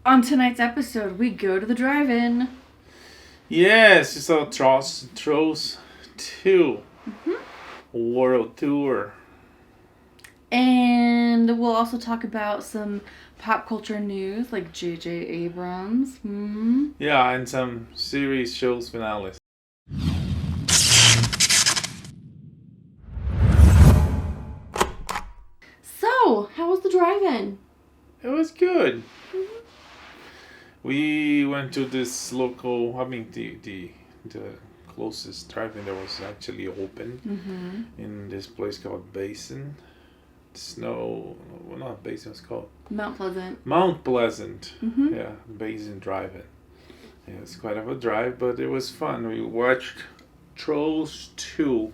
On tonight's episode, we go to the drive-in. Yes, it's a Trolls 2 World Tour. And we'll also talk about some pop culture news, like J.J. Abrams. Yeah, and some series shows finales. So, how was the drive-in? It was good. We went to this local, the closest drive-in that was actually open in this place called Basin. Not Basin, it's called Mount Pleasant. Mount Pleasant. Yeah, Basin Drive-In. Yeah, it's quite of a drive, but it was fun. We watched Trolls 2,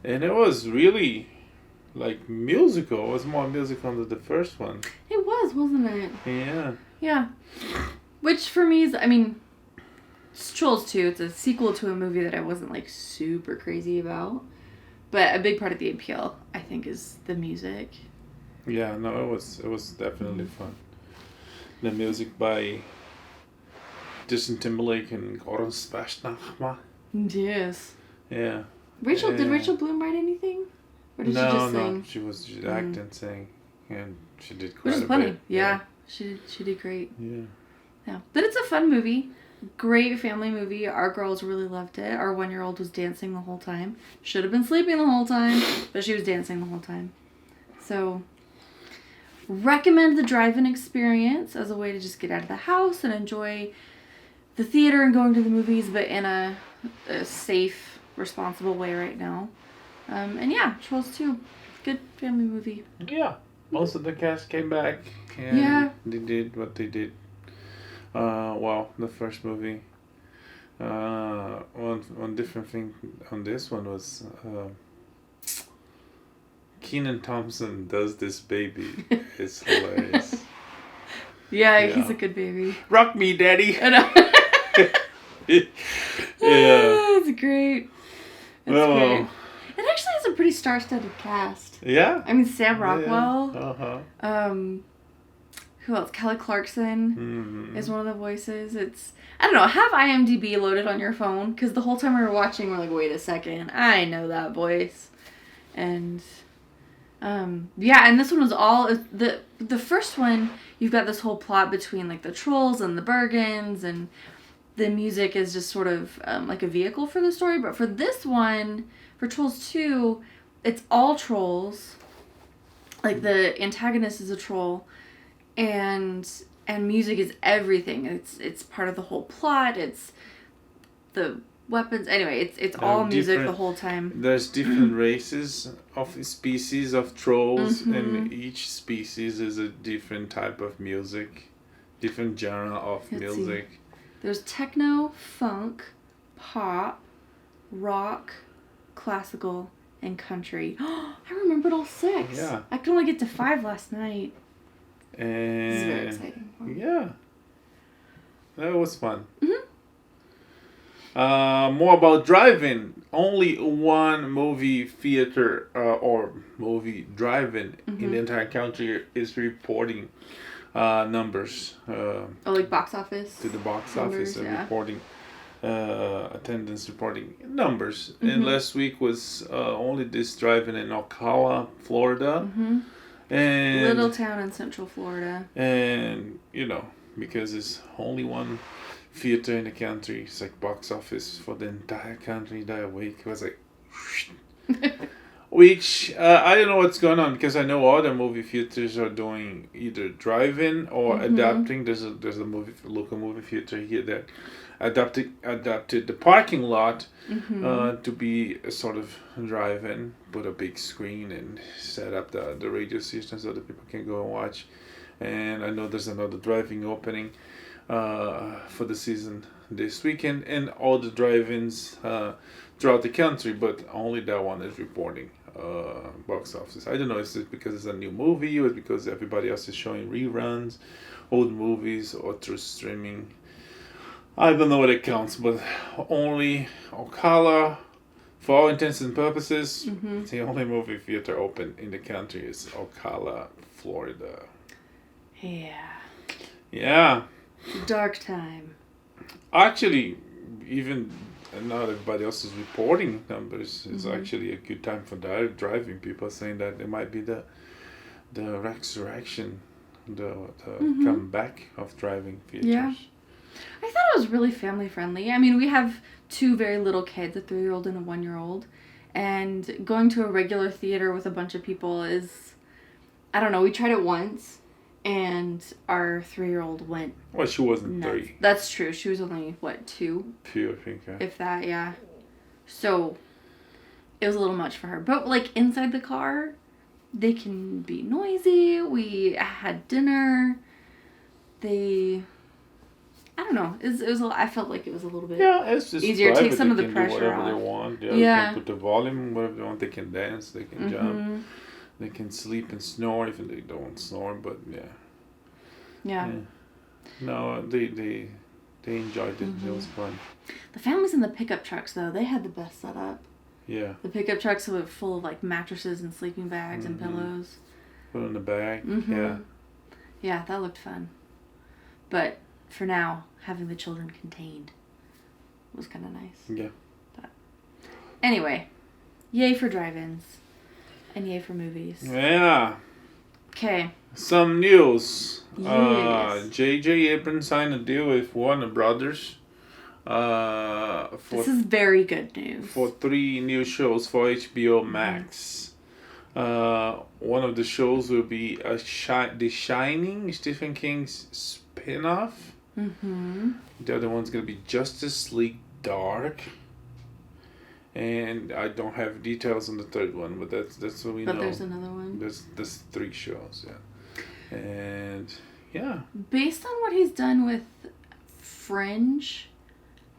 and it was really like musical. It was more musical than the first one. It was, wasn't it? Yeah. Yeah. Which for me is, it's Trolls 2. It's a sequel to a movie that I wasn't like super crazy about. But a big part of the appeal, I think, is the music. Yeah, no, it was definitely fun. The music by Justin Timberlake and Goran Spashnachma. Yes. Yeah. Did Rachel Bloom write anything? Or did she just sing? No, she was just acting and singing, and she did quite Which is a funny. bit. Yeah, she did great. Yeah. Yeah, but it's a fun movie. Great family movie. Our girls really loved it. Our 1-year-old was dancing the whole time. Should have been sleeping the whole time, but she was dancing the whole time. So, recommend the drive-in experience as a way to just get out of the house and enjoy the theater and going to the movies, but in a safe, responsible way right now. And yeah, Trolls 2. Good family movie. Yeah. Most of the cast came back, and they did what they did. The first movie. One different thing on this one was Kenan Thompson does this baby. It's hilarious. Yeah, he's a good baby. Rock me, daddy. I know. Yeah. It's great. It's great. It actually has a pretty star-studded cast. Yeah. Sam Rockwell. Yeah. Who else? Kelly Clarkson is one of the voices. I don't know. Have IMDb loaded on your phone, because the whole time we were watching, we're like, wait a second, I know that voice. And and this one was all the first one. You've got this whole plot between like the trolls and the Bergens, and the music is just sort of like a vehicle for the story. But for this one, for Trolls 2, it's all trolls. Like the antagonist is a troll. And music is everything. It's part of the whole plot. It's the weapons. Anyway, it's all music the whole time. There's different races of species of trolls, and each species is a different type of music, different genre of music. See. There's techno, funk, pop, rock, classical, and country. I remembered all 6. Yeah. I could only get to 5 last night. And this is very exciting. Yeah, that was fun. More about drive-in. Only one movie theater or movie drive-in in the entire country is reporting numbers. Like box office? To the box office and reporting attendance, reporting numbers. Mm-hmm. And last week was only this drive-in in Ocala, Florida. And little town in Central Florida. And, because it's only one theater in the country, it's like box office for the entire country that week. It was like, which, I don't know what's going on, because I know other movie theaters are doing either drive-in or adapting. There's a local movie theater here that adapted the parking lot to be a sort of drive-in, put a big screen and set up the radio station so that people can go and watch. And I know there's another drive-in opening for the season this weekend, and all the drive-ins throughout the country, but only that one is reporting box office. I don't know, is it because it's a new movie, or is it because everybody else is showing reruns, old movies, or through streaming? I don't know what it counts, but only Ocala, for all intents and purposes, the only movie theater open in the country is Ocala, Florida. Yeah. Yeah. Dark time. Actually, even not everybody else is reporting numbers. It's actually a good time for driving. People are saying that it might be the resurrection, the comeback of driving features. Yeah. I thought it was really family friendly. I mean, we have 2 very little kids, a 3-year-old and a 1-year-old. And going to a regular theater with a bunch of people is, I don't know, we tried it once. And our 3-year-old went. Well, she wasn't nuts. 3. That's true. She was only, 2? 2, I think. Yeah. If that, yeah. So, it was a little much for her. But, like, inside the car, they can be noisy. We had dinner. I don't know. It was I felt like it was a little bit it's just easier. private. Take some of the They can pressure do whatever off. they want. Yeah. They can put the volume whatever they want. They can dance. They can jump. They can sleep and snore if they don't snore. But yeah. No, they enjoyed it. It was fun. The families in the pickup trucks, though, they had the best setup. Yeah. The pickup trucks were full of, like, mattresses and sleeping bags and pillows. Put it in the bag. Yeah. Yeah, that looked fun. But for now, having the children contained was kind of nice. Yeah. But anyway, yay for drive-ins. And yay for movies. Yeah. Okay. Some news. Yes. J.J. Abrams signed a deal with Warner Brothers. This is very good news. For 3 new shows for HBO Max. One of the shows will be The Shining, Stephen King's spin-off. The other one's going to be Justice League Dark. And I don't have details on the third one, but that's what we know. But there's another one. There's 3 shows, yeah. And yeah. Based on what he's done with Fringe,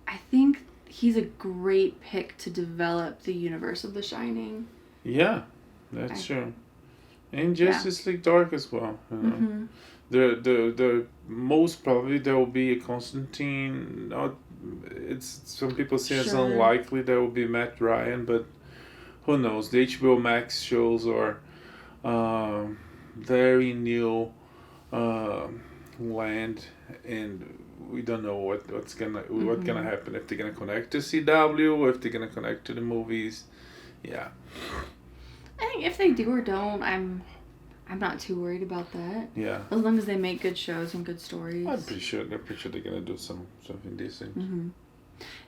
I think he's a great pick to develop the universe of The Shining. Yeah, that's true. And Justice League Dark as well. You know. The most probably there will be a Constantine. It's some people say it's unlikely there will be Matt Ryan, but who knows? The HBO Max shows are very new land, and we don't know what's gonna happen, if they're gonna connect to CW or if they're gonna connect to the movies. Yeah. I think if they do or don't, I'm not too worried about that. Yeah. As long as they make good shows and good stories. I'm pretty sure they're gonna do something decent.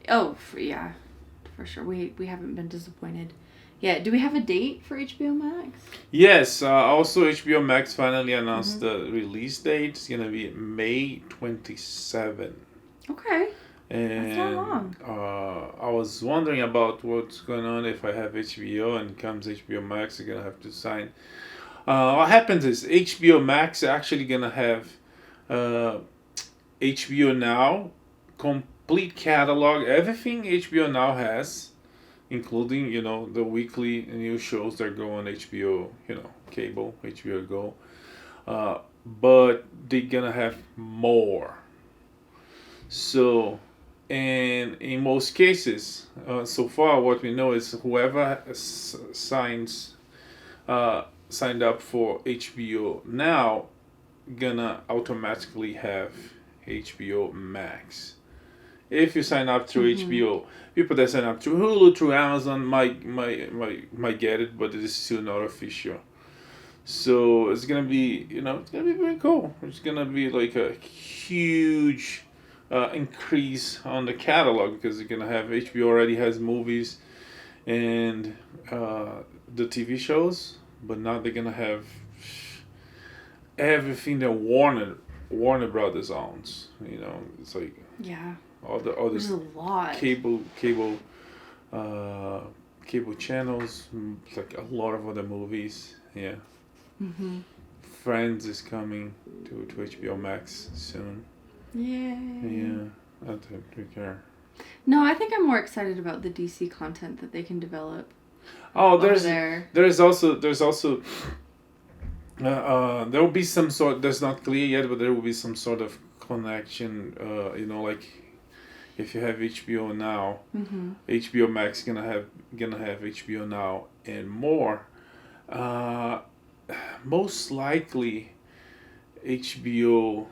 Oh, yeah, for sure. We haven't been disappointed. Yeah. Do we have a date for HBO Max? Yes. Also, HBO Max finally announced the release date. It's gonna be May 27. Okay. And that's not long. I was wondering about what's going on if I have HBO and comes HBO Max. I'm gonna have to sign. What happens is HBO Max actually gonna have HBO Now complete catalog, everything HBO Now has, including the weekly new shows that go on HBO, cable, HBO Go. But they're gonna have more. So, and in most cases, so far what we know is whoever signed up for HBO Now gonna automatically have HBO Max. If you sign up through HBO, people that sign up through Hulu, through Amazon might get it, but it is still not official. So it's gonna be it's gonna be very cool. It's gonna be like a huge increase on the catalog, because you're gonna have HBO already has movies and the TV shows, but now they're gonna have everything that Warner Brothers owns. It's like all There's a lot. cable channels, like a lot of other movies. Yeah. Friends is coming to HBO Max soon. Yay. Yeah, I don't care. No, I think I'm more excited about the DC content that they can develop. Oh, there's also there will be some sort. That's not clear yet, but there will be some sort of connection. Like if you have HBO Now, HBO Max gonna have HBO Now and more. Most likely, HBO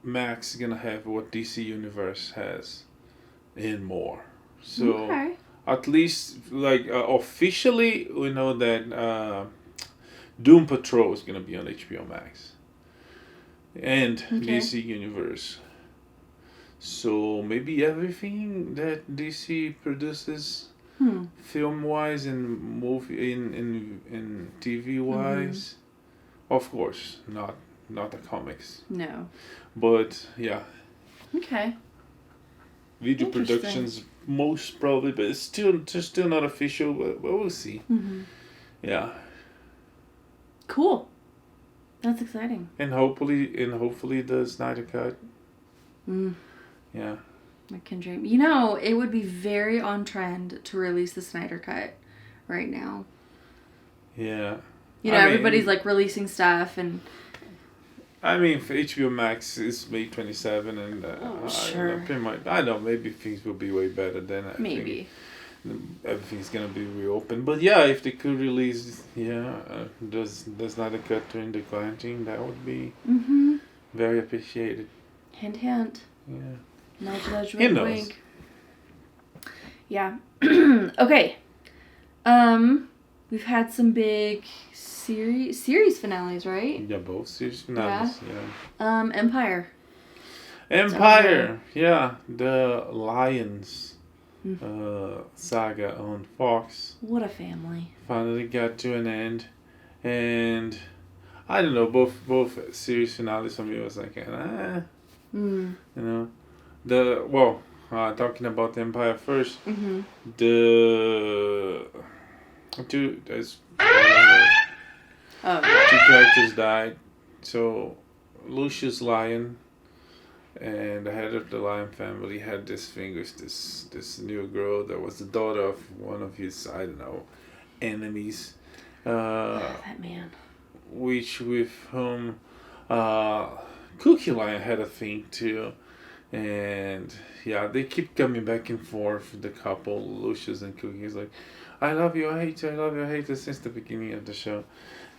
Max is gonna have what DC Universe has and more. So Okay. at least like officially we know that Doom Patrol is gonna be on HBO Max and Okay. DC Universe. So maybe everything that DC produces, film wise and movie in TV wise, of course not the comics, No. but yeah, Okay. video Interesting. productions most probably, but it's still not official. But we'll see. Yeah, Cool. That's exciting. and hopefully the Snyder Cut. Yeah. I can dream. You know, it would be very on trend to release the Snyder Cut right now. Yeah. You know, everybody's like releasing stuff and. I mean, for HBO Max is May 27, and sure. I don't know, maybe things will be way better then. Maybe. Everything's gonna be reopened, but yeah, if they could release, does Snyder Cut during the quarantine, that would be very appreciated. Hint, hint. Yeah. Nudge, nudge, He wink, knows. wink. Yeah. Okay. We've had some big series finales, right? Yeah, both series finales. Yeah. Empire. Empire. Yeah, the Lions saga on Fox What a family. finally got to an end, and I don't know, both series finales for me was like, you know, talking about Empire first, the there's two characters died, so Lucius Lion and the head of the Lion family had this thing with this new girl that was the daughter of one of his, I don't know, enemies. That man. Which with whom Cookie Lion had a thing too. And yeah, they keep coming back and forth, the couple, Lucius and Cookie. Is like, I love you, I hate you, I love you, I hate you, since the beginning of the show.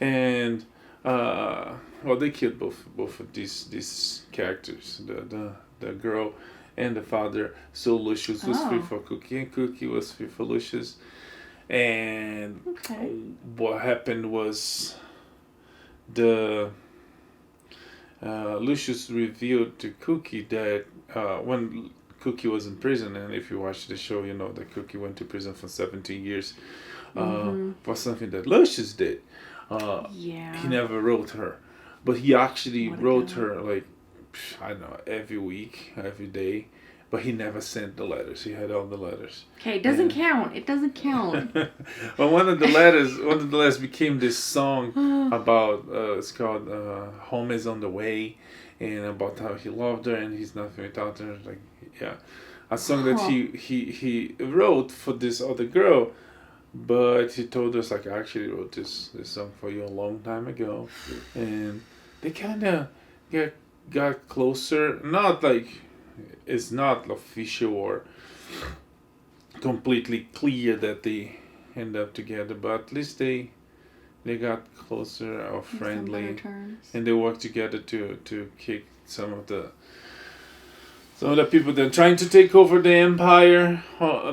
And they killed both of these characters, the girl and the father. So Lucius was free for Cookie, and Cookie was free for Lucius. And what happened was the Lucius revealed to Cookie that when Cookie was in prison, and if you watch the show, you know that Cookie went to prison for 17 years for something that Lucius did. He never wrote her, but he actually wrote her, like, I don't know, every week, every day, but he never sent the letters. He had all the letters. Okay, it doesn't count. It doesn't count. Well, one of the letters became this song about, it's called Home is on the Way, and about how he loved her and he's nothing without her. Like, yeah, a song that he wrote for this other girl. But he told us, like, I actually wrote this song for you a long time ago. And they kind of got closer. Not like, it's not official or completely clear that they end up together, but at least they got closer or friendly. And they worked together to kick some of the people that are trying to take over the Empire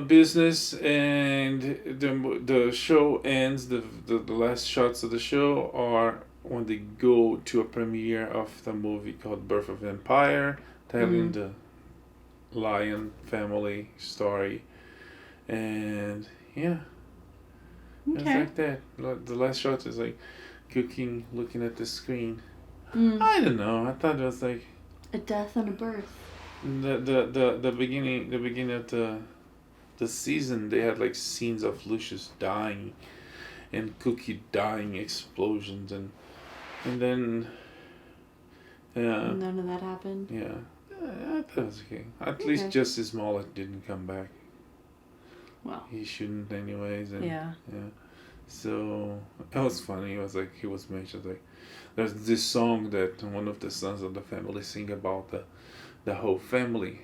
business. And the show ends, the last shots of the show are when they go to a premiere of the movie called Birth of Empire, telling the Lion family story. And yeah, it's like that. The last shot is like Cookie looking at the screen. I don't know, I thought it was like a death and a birth. The beginning of the season, they had like scenes of Lucius dying and Cookie dying, explosions, and then none of that happened. Yeah, I thought it was okay. At least Justice Smollett didn't come back. Well, he shouldn't anyways. And, yeah. So it was funny. It was like he was mentioned, like, there's this song that one of the sons of the family sing about the whole family,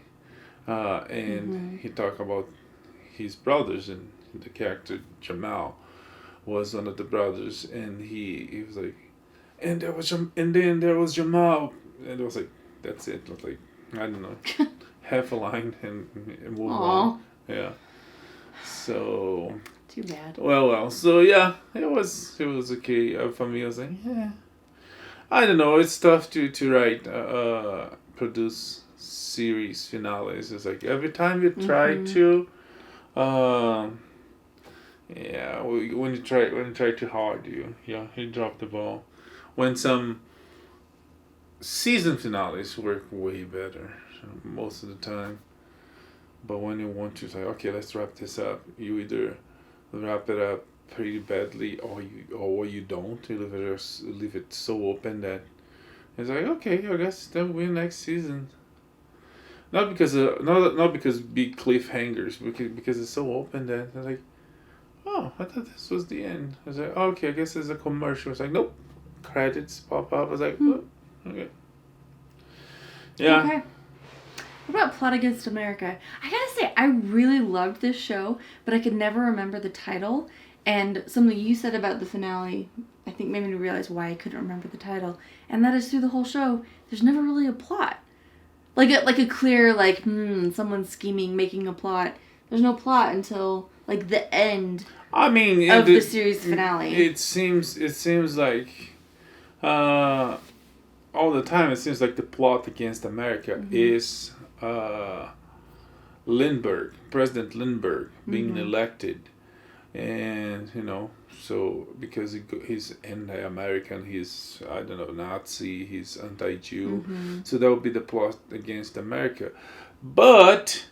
and he talked about his brothers, and the character Jamal was one of the brothers, and he was like, and then there was Jamal, and it was like, that's it. Like, I don't know, half a line and move Aww. on. Yeah. So. Too bad. Well. So yeah, it was okay. For me, I was like, yeah. I don't know. It's tough to write, produce series finales. It's like every time you try to, yeah, when you try too hard, you drop the ball. When some season finales work way better most of the time, but when you want to say, okay, let's wrap this up, you either wrap it up pretty badly or you don't. You leave it so open that it's like, okay, I guess then we'll next season. Not because not because big cliffhangers, because it's so open that it's like, oh, I thought this was the end. I was like, oh, okay, I guess there's a commercial. It's like, nope, credits pop up. I was like, oh, okay. Yeah. Okay. What about Plot Against America? I gotta say, I really loved this show, but I could never remember the title. And something you said about the finale, I think made me realize why I couldn't remember the title. And that is through the whole show, there's never really a plot. Like a clear, someone's scheming, making a plot. There's no plot until, the end of the series finale. It seems like, all the time, it seems like the plot against America is President Lindbergh being elected. And, so because he's anti-American, he's, I don't know, Nazi, he's anti-Jew. So that would be the plot against America. But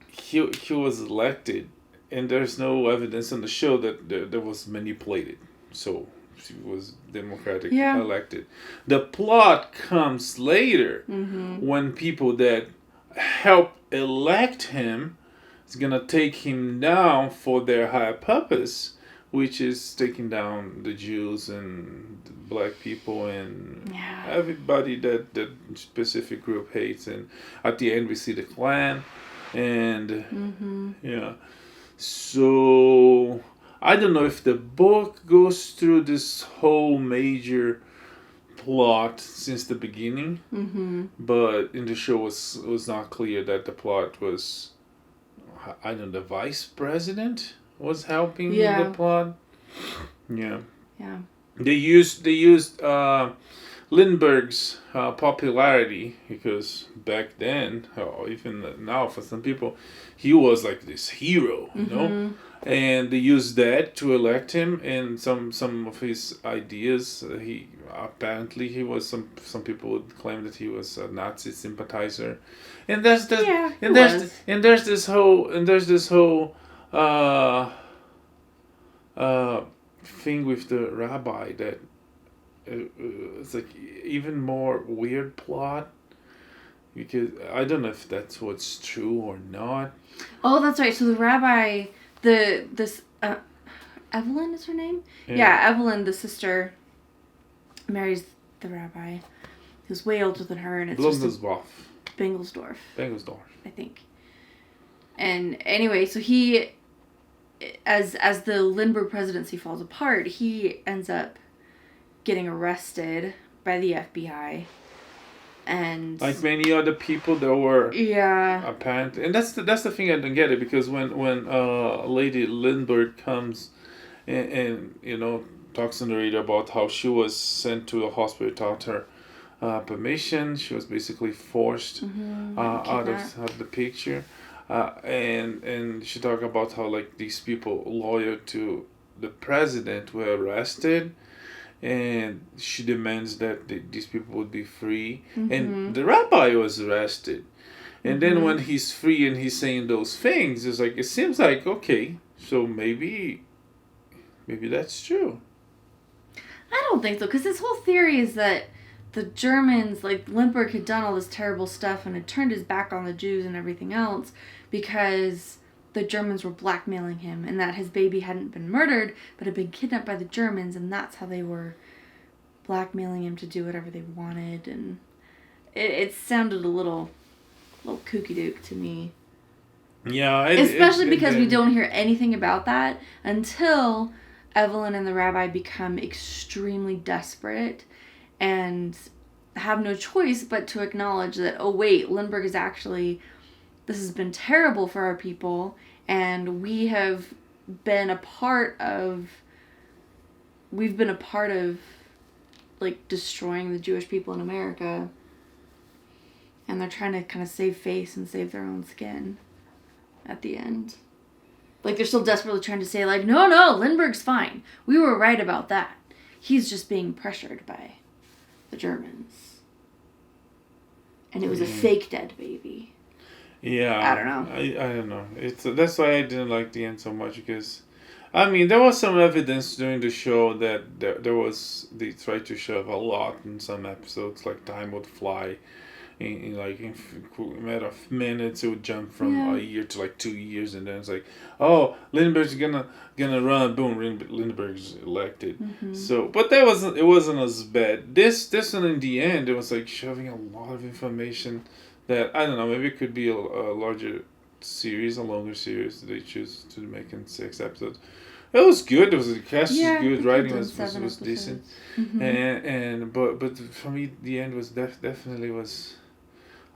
he was elected, and there's no evidence on the show that there was manipulated. So he was democratically elected. The plot comes later when people that help elect him is gonna take him down for their higher purpose, which is taking down the Jews and the black people and everybody that specific group hates. And at the end we see the Klan, and so I don't know if the book goes through this whole major plot since the beginning, but in the show was not clear that the plot was, I don't know, the vice president was helping the plot. Yeah. Yeah. They used Lindbergh's popularity, because back then, or even now for some people, he was like this hero, you know? And they used that to elect him, and some of his ideas, he was some people would claim that he was a Nazi sympathizer. And there's this whole thing with the rabbi that it's like even more weird plot, because I don't know if that's what's true or not. Oh, that's right. So the rabbi, Evelyn is her name? Yeah, Evelyn, the sister, marries the rabbi, who's way older than her, and it's Bengelsdorf, I think. And anyway, so he, as the Lindbergh presidency falls apart, he ends up getting arrested by the FBI. And like many other people that were apparent, and that's the thing I don't get it, because when Lady Lindbergh comes and talks on the radio about how she was sent to a hospital without her permission, she was basically forced out of the picture, and she talked about how like these people loyal to the president were arrested. And she demands that these people would be free. And the rabbi was arrested. And then when he's free and he's saying those things, it's like, it seems like, okay, so maybe that's true. I don't think so, because his whole theory is that the Germans, like Lindbergh had done all this terrible stuff and had turned his back on the Jews and everything else because the Germans were blackmailing him, and that his baby hadn't been murdered but had been kidnapped by the Germans, and that's how they were blackmailing him to do whatever they wanted. And it sounded a little kooky dook to me. Yeah, especially because we don't hear anything about that until Evelyn and the rabbi become extremely desperate, and have no choice but to acknowledge that, oh wait, Lindbergh is actually, this has been terrible for our people, and we've been a part of, like, destroying the Jewish people in America, and they're trying to kind of save face and save their own skin at the end. Like, they're still desperately trying to say, like, no, Lindbergh's fine. We were right about that. He's just being pressured by the Germans. And it was a fake dead baby. Yeah. I don't know. I don't know. That's why I didn't like the end so much, because, I mean, there was some evidence during the show that they tried to shove a lot in some episodes, like time would fly. In a matter of minutes, it would jump from a year to like 2 years, and then it's like, oh, Lindbergh's gonna run, boom, Lindbergh's elected. Mm-hmm. So, but it wasn't as bad. This one in the end, it was like shoving a lot of information that, I don't know, maybe it could be a larger series, a longer series that they choose to make in 6 episodes. It was good. The cast was good. Writing was decent. Mm-hmm. But for me, the end was definitely was.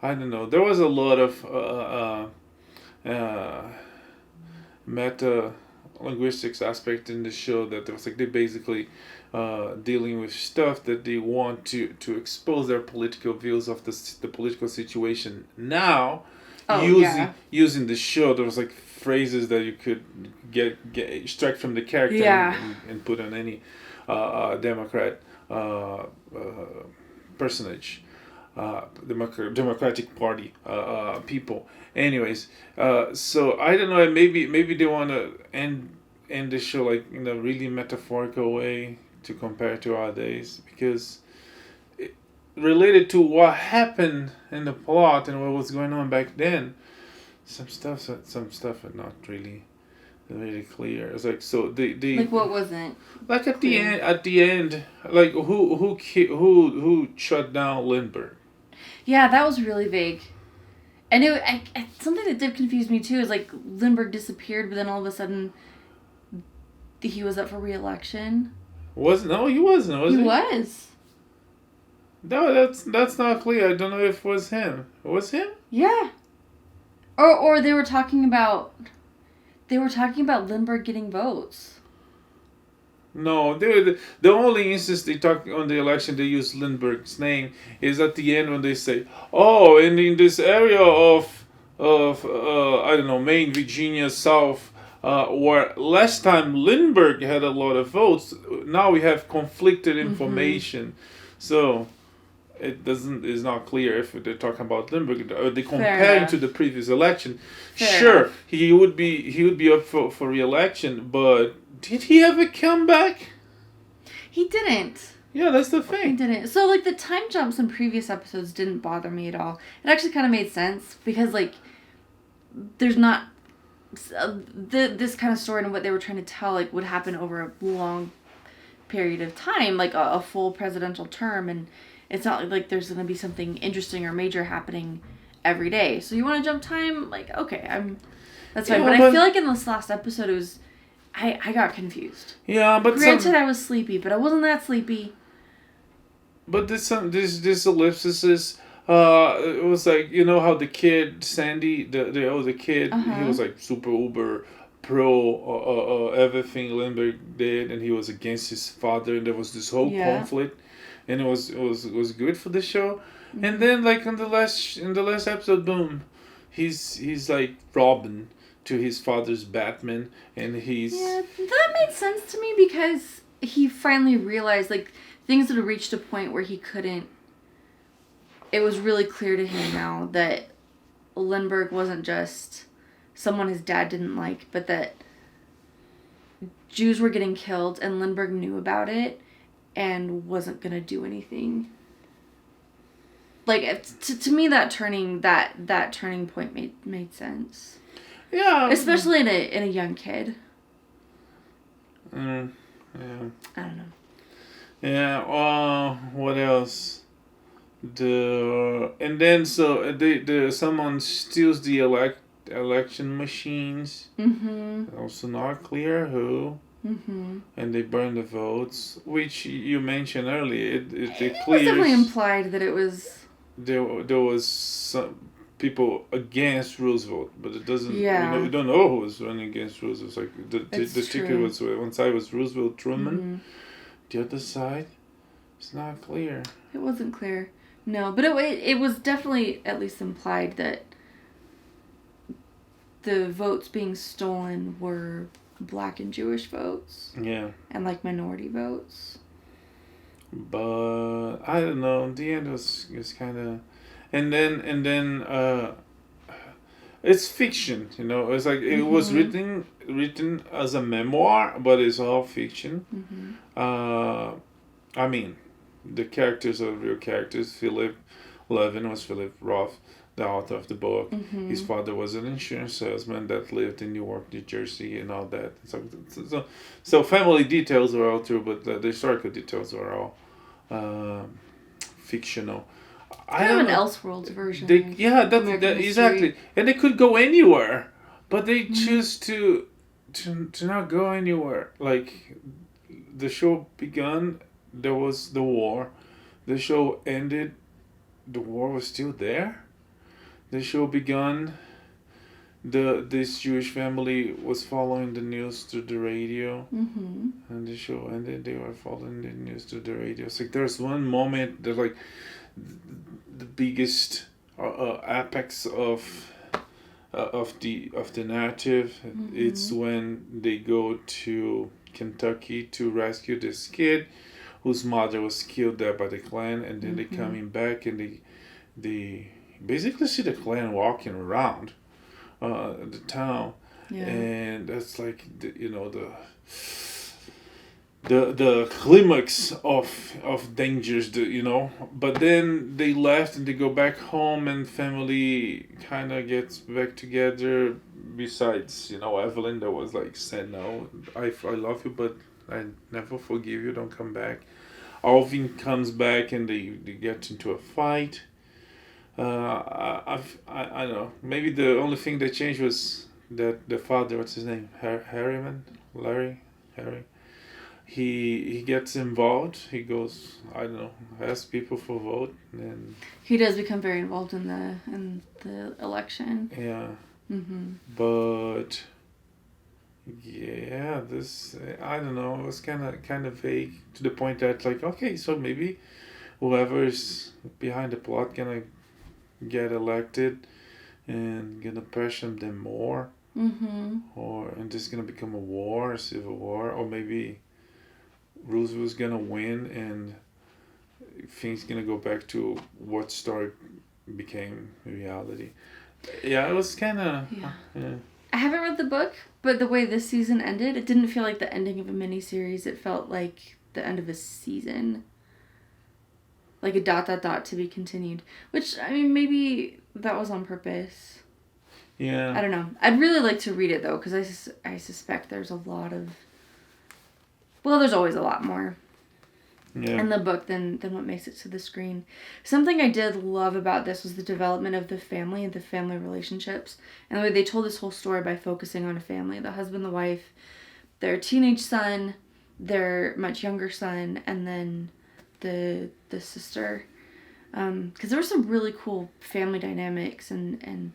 I don't know. There was a lot of meta linguistics aspect in the show that there was like they basically dealing with stuff that they want to expose their political views of the political situation now. Using the show, there was like phrases that you could get extract from the character and put on any Democrat personage, Democratic Party people. Anyways, so I don't know. Maybe they want to end the show like in a really metaphorical way to compare to our days, because related to what happened in the plot and what was going on back then, some stuff are not really clear. It's like, so they like, what wasn't like at clear? the end, like who shut down Lindbergh? Yeah, that was really vague. And something that did confuse me too is like Lindbergh disappeared, but then all of a sudden he was up for re-election. He wasn't. Was he? He was. No, that's not clear. I don't know if it was him. It was him? Yeah. Or they were talking about Lindbergh getting votes. No, the only instance they talk on the election they use Lindbergh's name is at the end when they say, oh, and in this area of I don't know, Maine, Virginia, South, where last time Lindbergh had a lot of votes, now we have conflicted information. Mm-hmm. So it's not clear if they're talking about Lindbergh. Are they comparing to the previous election? Sure, he would be up for re-election, but did he ever come back? He didn't. Yeah, that's the thing. He didn't. So, like, the time jumps in previous episodes didn't bother me at all. It actually kind of made sense because, like, there's not this kind of story and what they were trying to tell, like, would happen over a long period of time, like a full presidential term, and it's not like there's going to be something interesting or major happening every day. So you want to jump time? Like, okay, that's fine. But I feel like in this last episode, it was, I got confused. Yeah, but granted, I was sleepy, but I wasn't that sleepy. But this ellipsis is, it was like, you know how the kid, Sandy, the kid, he was like super uber pro everything Lindbergh did, and he was against his father, and there was this whole conflict. And it was good for the show. Mm-hmm. And then like in the last episode, boom, he's like Robin to his father's Batman, and he's that made sense to me because he finally realized like things had reached a point where he couldn't. It was really clear to him now that Lindbergh wasn't just someone his dad didn't like, but that Jews were getting killed, and Lindbergh knew about it and wasn't gonna do anything. Like to me, that turning point made sense. Yeah, especially in a young kid. Yeah. I don't know. Yeah. What else? And then someone steals the election machines. Mm-hmm. Also not clear who. and they burned the votes, which you mentioned earlier. It was clears definitely implied that it was. there was some people against Roosevelt, but it doesn't. Yeah. We don't know who was running against Roosevelt. It's like the ticket true. was, one side was Roosevelt, Truman, the other side, it's not clear. It wasn't clear. No, but it was definitely at least implied that the votes being stolen were Black and Jewish votes. Yeah. And like minority votes. But I don't know. In the end, was kind of, and then it's fiction. It's like it was written as a memoir, but it's all fiction. I mean, the characters are real characters. Philip Levin was Philip Roth, the author of the book. His father was an insurance salesman that lived in Newark, New Jersey, and all that. So family details are all true, but the historical details are all fictional. Kind of an Elseworlds version. That exactly. And they could go anywhere, but they choose to not go anywhere. Like, the show began, there was the war. The show ended, the war was still there. The show began, this Jewish family was following the news through the radio, and the show ended, they were following the news through the radio. It's like there's one moment that, like, the biggest apex of the narrative. It's when they go to Kentucky to rescue this kid whose mother was killed there by the Klan, and then they coming back and they basically see the Klan walking around the town, and that's like the climax of dangers, but then they left and they go back home and family kind of gets back together, besides Evelyn that was like said, no, I love you but I never forgive you, don't come back. Alvin comes back and they get into a fight. I don't know, maybe the only thing that changed was that the father, what's his name, Harry, he gets involved. He goes, I don't know, asks people for vote, and he does become very involved in the election. Yeah. But yeah, this, I don't know, it was kind of vague to the point that, like, okay, so maybe whoever's behind the plot gonna get elected and gonna pressure them more, and this is gonna become a civil war, or maybe Roosevelt's gonna win and things gonna go back to what story became reality. Yeah, it was kind of. Yeah. I haven't read the book, but the way this season ended, it didn't feel like the ending of a miniseries. It felt like the end of a season. Like a ... to be continued. Which, I mean, maybe that was on purpose. Yeah. I don't know. I'd really like to read it, though, because I suspect there's a lot of... Well, there's always a lot more in the book than what makes it to the screen. Something I did love about this was the development of the family and the family relationships. And the way they told this whole story by focusing on a family. The husband, the wife, their teenage son, their much younger son, and then the sister. Because there were some really cool family dynamics and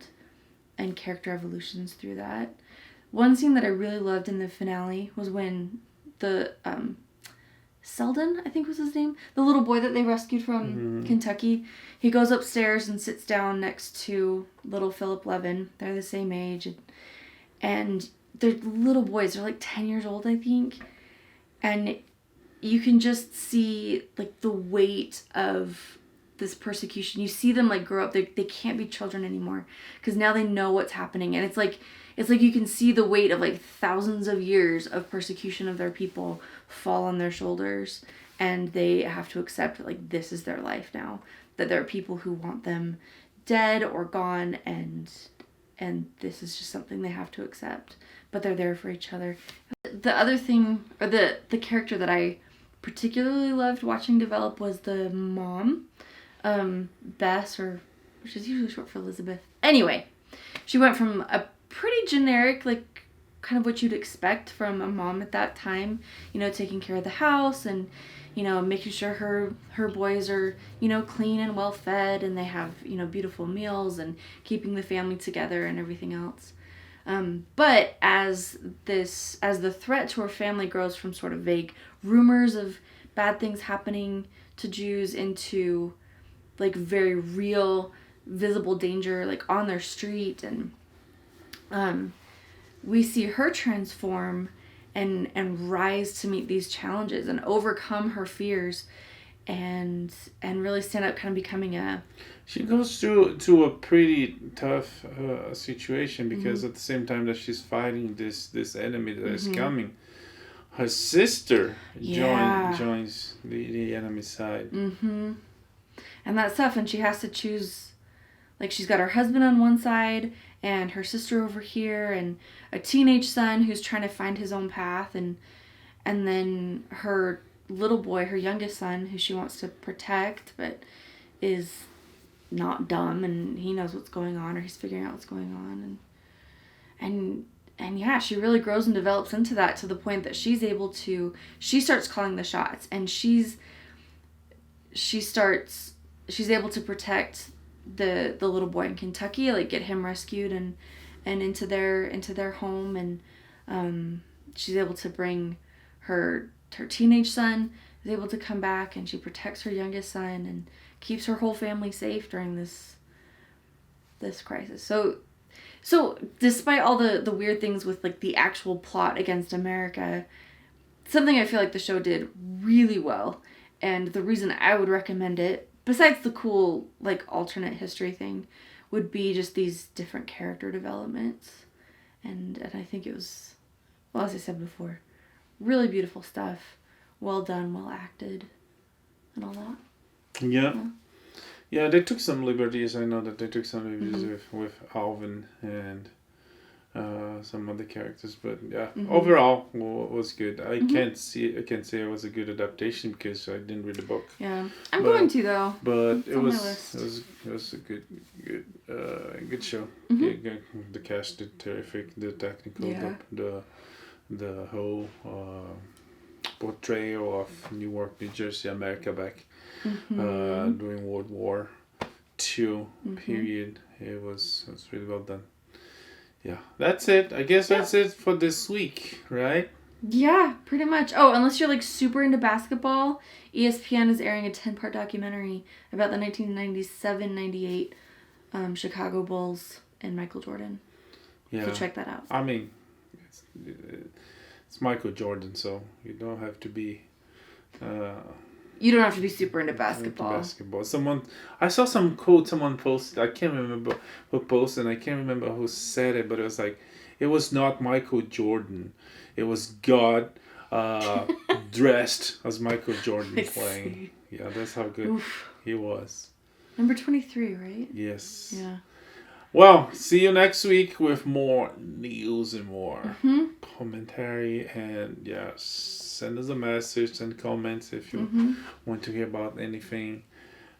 character evolutions through that. One scene that I really loved in the finale was when the Selden, I think was his name, the little boy that they rescued from Kentucky, he goes upstairs and sits down next to little Philip Levin. They're the same age, and they're little boys. They're like 10 years old, I think, and you can just see like the weight of this persecution. You see them like grow up. They can't be children anymore because now they know what's happening, and it's like you can see the weight of like thousands of years of persecution of their people fall on their shoulders, and they have to accept that like this is their life now, that there are people who want them dead or gone, and this is just something they have to accept, but they're there for each other. The other thing, or the character that I particularly loved watching develop was the mom, Bess, or which is usually short for Elizabeth. Anyway, she went from a pretty generic, like, kind of what you'd expect from a mom at that time, you know, taking care of the house and, you know, making sure her boys are, you know, clean and well fed and they have, you know, beautiful meals and keeping the family together and everything else. But as the threat to her family grows from sort of vague rumors of bad things happening to Jews into like very real, visible danger, like on their street, and we see her transform and rise to meet these challenges and overcome her fears and really stand up, kind of becoming a... She goes through a pretty tough situation because at the same time that she's fighting this enemy that is coming, her sister joins the enemy side. And that's tough, and she has to choose. Like, she's got her husband on one side and her sister over here and a teenage son who's trying to find his own path, and then her little boy, her youngest son, who she wants to protect but is not dumb and he knows what's going on, or he's figuring out what's going on, and yeah, she really grows and develops into that to the point that she starts calling the shots, and she's able to protect the little boy in Kentucky, like get him rescued and into their home, and she's able to bring her teenage son is able to come back, and she protects her youngest son and keeps her whole family safe during this crisis. So despite all the weird things with like the actual plot against America, something I feel like the show did really well, and the reason I would recommend it, besides the cool like alternate history thing, would be just these different character developments, and I think it was, well, as I said before, really beautiful stuff, well done, well acted, and all that. Yeah, they took some liberties. I know that they took some liberties with Alvin and some other characters, but yeah, overall was good. I can't say it was a good adaptation because I didn't read the book. Yeah, I'm going to though. But it was a good show. The cast did terrific. The technical, the whole portrayal of Newark, New Jersey, America back during World War II period. It was really well done. Yeah, that's it. I guess that's it for this week, right? Yeah, pretty much. Oh, unless you're like super into basketball, ESPN is airing a 10-part documentary about the 1997-98 Chicago Bulls and Michael Jordan. Yeah. So check that out. I mean, it's Michael Jordan, so you don't have to be... you don't have to be super into basketball. I saw some quote someone posted. I can't remember who posted, and I can't remember who said it, but it was like, it was not Michael Jordan. It was God dressed as Michael Jordan playing. Yeah, that's how good he was. Number 23, right? Yes. Yeah. Well, see you next week with more news and more commentary, and send us a message and comments if you want to hear about anything.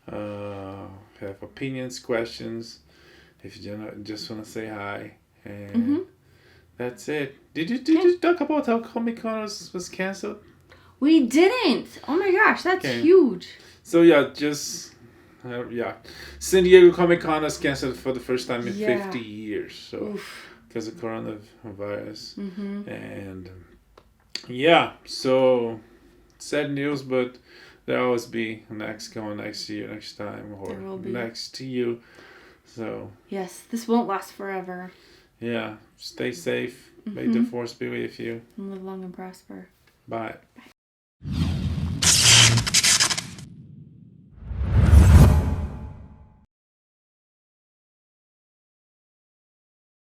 Have opinions, questions, if you just want to say hi, and that's it. Did you talk about how Comic-Con was canceled? We didn't. Oh my gosh, that's huge. So San Diego Comic-Con was canceled for the first time in 50 years. So because of coronavirus, and so sad news, but there'll always be next year, next time, or next to you. So yes, this won't last forever. Yeah, stay safe. May the force be with you. And live long and prosper. Bye. Bye.